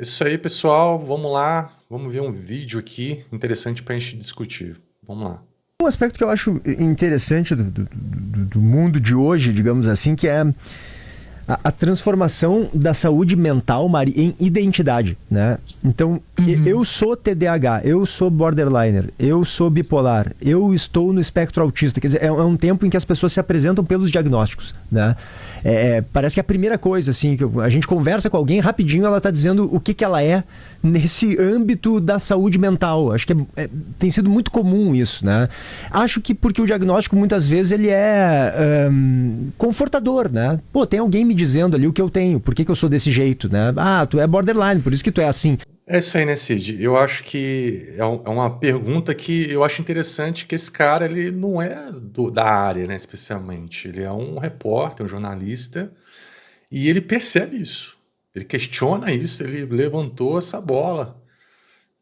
Isso aí, pessoal. Vamos lá. Vamos ver um vídeo aqui interessante para a gente discutir. Vamos lá. Um aspecto que eu acho interessante do mundo de hoje, digamos assim, que é a transformação da saúde mental, Mari, em identidade, né? Então, eu Uhum. sou TDAH, eu sou borderliner, eu sou bipolar, eu estou no espectro autista. Quer dizer, é um tempo em que as pessoas se apresentam pelos diagnósticos, né? Parece que é a primeira coisa, assim, que a gente conversa com alguém, rapidinho ela está dizendo o que ela é nesse âmbito da saúde mental. Acho que tem sido muito comum isso, né? Acho que porque o diagnóstico muitas vezes ele é confortador, né? Pô, tem alguém me dizendo ali o que eu tenho, por que eu sou desse jeito, né? Ah, tu é borderline, por isso que tu é assim. É isso aí, né, Cid? Eu acho que é uma pergunta que eu acho interessante que esse cara, ele não é da área, né, especialmente. Ele é um repórter, um jornalista, e ele percebe isso. Ele questiona isso, ele levantou essa bola,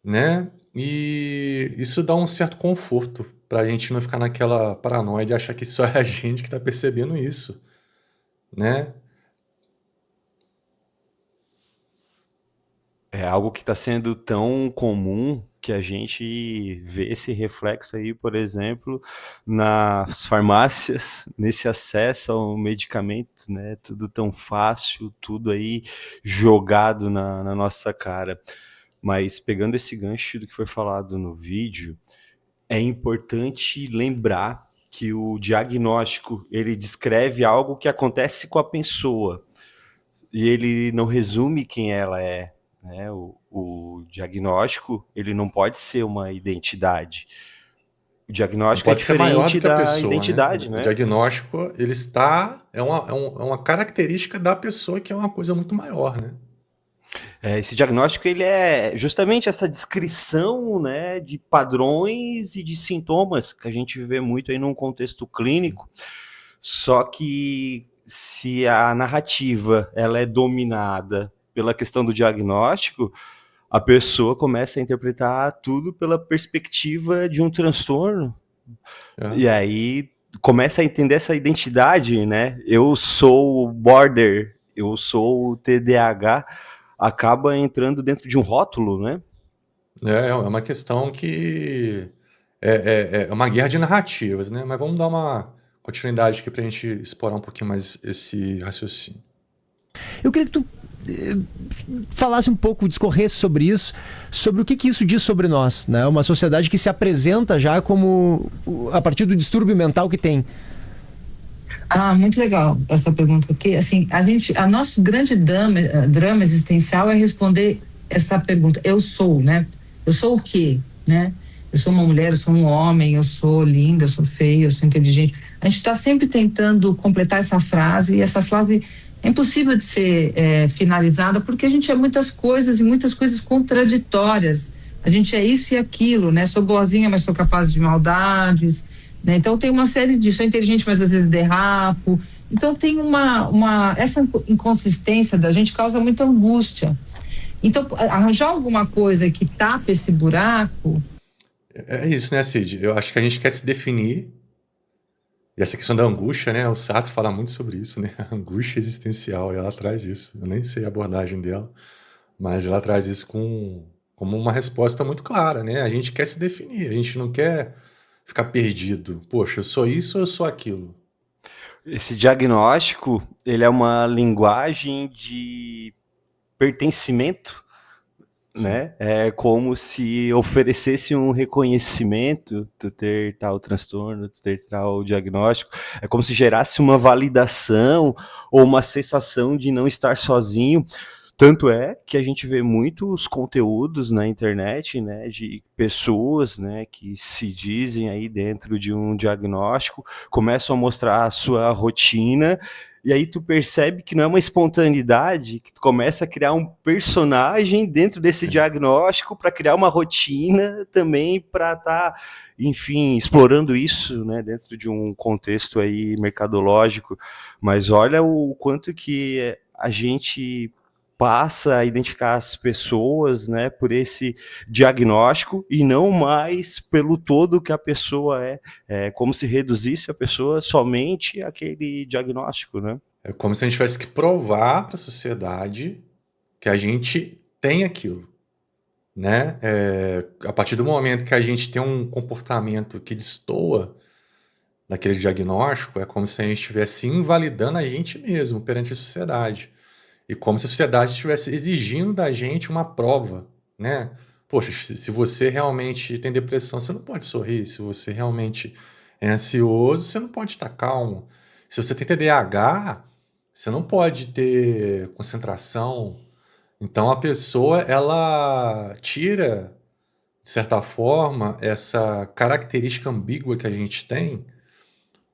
né? E isso dá um certo conforto para a gente não ficar naquela paranoia de achar que só é a gente que está percebendo isso, né? É algo que está sendo tão comum que a gente vê esse reflexo aí, por exemplo, nas farmácias, nesse acesso ao medicamento, né? Tudo tão fácil, tudo aí jogado na nossa cara. Mas pegando esse gancho do que foi falado no vídeo, é importante lembrar que o diagnóstico ele descreve algo que acontece com a pessoa e ele não resume quem ela é, né? O diagnóstico ele não pode ser uma identidade. O Não diagnóstico é pode ser maior do diferente que a da pessoa, né? identidade, O né? diagnóstico, ele está, é uma característica da pessoa que é uma coisa muito maior, né? Esse diagnóstico ele é justamente essa descrição, né, de padrões e de sintomas que a gente vê muito aí num contexto Sim. clínico. Só que se a narrativa ela é dominada pela questão do diagnóstico, a pessoa começa a interpretar tudo pela perspectiva de um transtorno. É. E aí começa a entender essa identidade, né? Eu sou border, eu sou TDAH, acaba entrando dentro de um rótulo, né? É uma questão que é uma guerra de narrativas, né? Mas vamos dar uma continuidade aqui para a gente explorar um pouquinho mais esse raciocínio. Eu queria que tu falasse um pouco, discorresse sobre isso, sobre o que isso diz sobre nós, né? Uma sociedade que se apresenta já como a partir do distúrbio mental que tem. Ah, muito legal essa pergunta, porque assim, a nosso grande drama existencial é responder essa pergunta. Eu sou, né? Eu sou o quê, né? Eu sou uma mulher, eu sou um homem, eu sou linda, eu sou feia, eu sou inteligente. A gente está sempre tentando completar essa frase e essa frase é impossível de ser finalizada porque a gente é muitas coisas e muitas coisas contraditórias. A gente é isso e aquilo, né? Sou boazinha, mas sou capaz de maldades, né? Então tem uma série disso, sou inteligente, mas às vezes derrapo. Então tem essa inconsistência da gente causa muita angústia. Então arranjar alguma coisa que tapa esse buraco. É isso, né, Cid? Eu acho que a gente quer se definir, e essa questão da angústia, né? O Sartre fala muito sobre isso, né? A angústia existencial, e ela traz isso. Eu nem sei a abordagem dela, mas ela traz isso como uma resposta muito clara, né? A gente quer se definir, a gente não quer ficar perdido. Poxa, eu sou isso ou eu sou aquilo? Esse diagnóstico, ele é uma linguagem de pertencimento, Sim. né? É como se oferecesse um reconhecimento de ter tal transtorno, de ter tal diagnóstico. É como se gerasse uma validação ou uma sensação de não estar sozinho. Tanto é que a gente vê muitos conteúdos na internet, né, de pessoas, né, que se dizem aí dentro de um diagnóstico, começam a mostrar a sua rotina, e aí tu percebe que não é uma espontaneidade, que tu começa a criar um personagem dentro desse Sim. diagnóstico para criar uma rotina também para estar, enfim, explorando isso, né, dentro de um contexto aí mercadológico. Mas olha o quanto que a gente passa a identificar as pessoas, né, por esse diagnóstico e não mais pelo todo que a pessoa é como se reduzisse a pessoa somente àquele diagnóstico, né? É como se a gente tivesse que provar para a sociedade que a gente tem aquilo, né? A partir do momento que a gente tem um comportamento que destoa daquele diagnóstico, é como se a gente estivesse invalidando a gente mesmo perante a sociedade. E como se a sociedade estivesse exigindo da gente uma prova, né? Poxa, se você realmente tem depressão, você não pode sorrir. Se você realmente é ansioso, você não pode estar calmo. Se você tem TDAH, você não pode ter concentração. Então a pessoa, ela tira, de certa forma, essa característica ambígua que a gente tem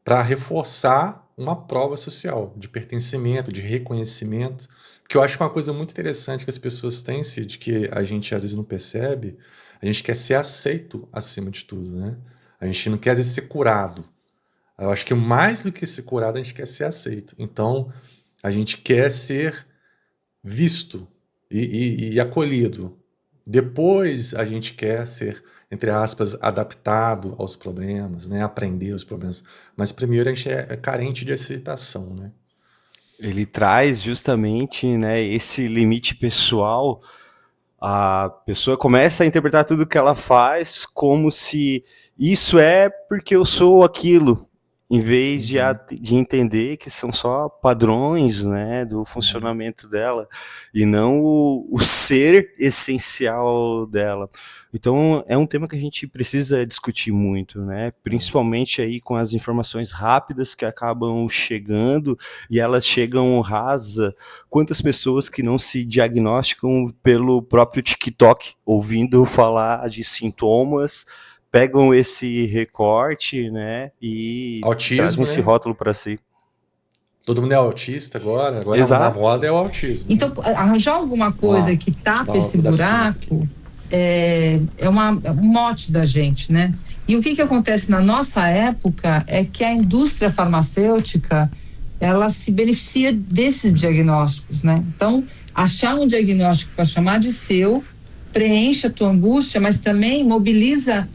para reforçar uma prova social de pertencimento, de reconhecimento, que eu acho que é uma coisa muito interessante que as pessoas têm, Cid, que a gente às vezes não percebe, a gente quer ser aceito acima de tudo, né? A gente não quer às vezes ser curado. Eu acho que mais do que ser curado, a gente quer ser aceito. Então, a gente quer ser visto e acolhido. Depois a gente quer ser, entre aspas, adaptado aos problemas, né? Aprender os problemas. Mas primeiro a gente é carente de aceitação, né? Ele traz justamente, né, esse limite pessoal. A pessoa começa a interpretar tudo que ela faz como se isso é porque eu sou aquilo, em vez de entender que são só padrões, né, do funcionamento dela, e não o ser essencial dela. Então, é um tema que a gente precisa discutir muito, né, principalmente aí com as informações rápidas que acabam chegando, e elas chegam rasa. Quantas pessoas que não se diagnosticam pelo próprio TikTok, ouvindo falar de sintomas, pegam esse recorte, né, e trazem Autismo, esse né? rótulo para si. Todo mundo é autista agora a Exato. moda é o autismo. Então, né? arranjar alguma coisa Vamos lá. que tapa Dá uma esse pedacinho aqui. buraco é um mote da gente, né? E o que acontece na nossa época é que a indústria farmacêutica, ela se beneficia desses diagnósticos, né? Então, achar um diagnóstico para chamar de seu, preenche a tua angústia, mas também mobiliza,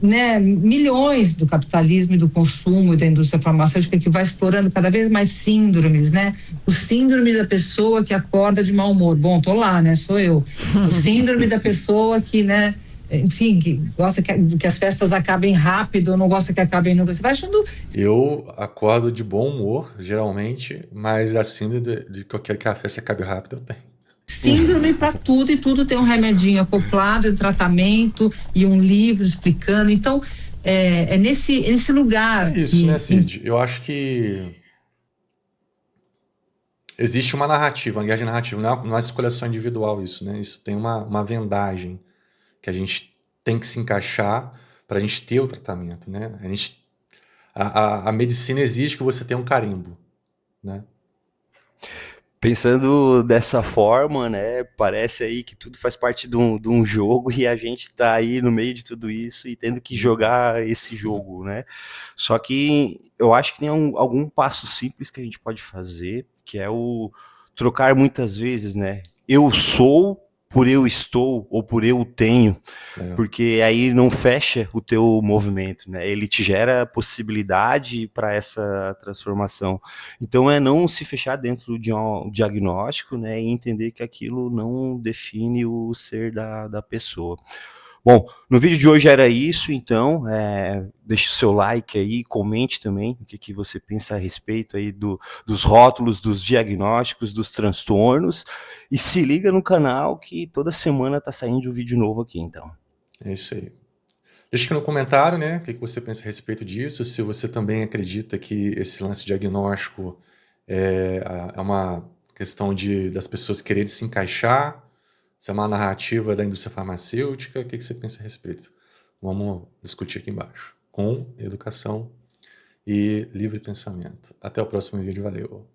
né, milhões do capitalismo e do consumo e da indústria farmacêutica, que vai explorando cada vez mais síndromes, né? O síndrome da pessoa que acorda de mau humor. Bom, tô lá, né? Sou eu. O síndrome da pessoa que, né? Enfim, que gosta que as festas acabem rápido, ou não gosta que acabem nunca. Você vai achando. Eu acordo de bom humor, geralmente, mas assim de que eu quero que a festa acabe rápido, eu tenho. Síndrome para tudo, e tudo tem um remedinho acoplado, um tratamento e um livro explicando. Então, é nesse lugar. É isso, né, Cid? Eu acho que existe uma narrativa, uma guerra de narrativa. Não é escolha só individual isso, né? Isso tem uma vendagem que a gente tem que se encaixar para a gente ter o tratamento, né? A medicina exige que você tenha um carimbo, né? Pensando dessa forma, né, parece aí que tudo faz parte de um jogo e a gente tá aí no meio de tudo isso e tendo que jogar esse jogo, né? Só que eu acho que tem algum passo simples que a gente pode fazer, que é o trocar muitas vezes, né? Eu sou por eu estou ou por eu tenho, porque aí não fecha o teu movimento, né? Ele te gera possibilidade para essa transformação. Então é não se fechar dentro de um diagnóstico, né? E entender que aquilo não define o ser da pessoa. Bom, no vídeo de hoje era isso, então, deixe o seu like aí, comente também o que você pensa a respeito aí dos rótulos, dos diagnósticos, dos transtornos, e se liga no canal que toda semana tá saindo um vídeo novo aqui, então. É isso aí. Deixa aqui no comentário, né, o que você pensa a respeito disso, se você também acredita que esse lance diagnóstico é uma questão das pessoas quererem se encaixar, se é uma narrativa da indústria farmacêutica, o que você pensa a respeito? Vamos discutir aqui embaixo. Com educação e livre pensamento. Até o próximo vídeo, valeu!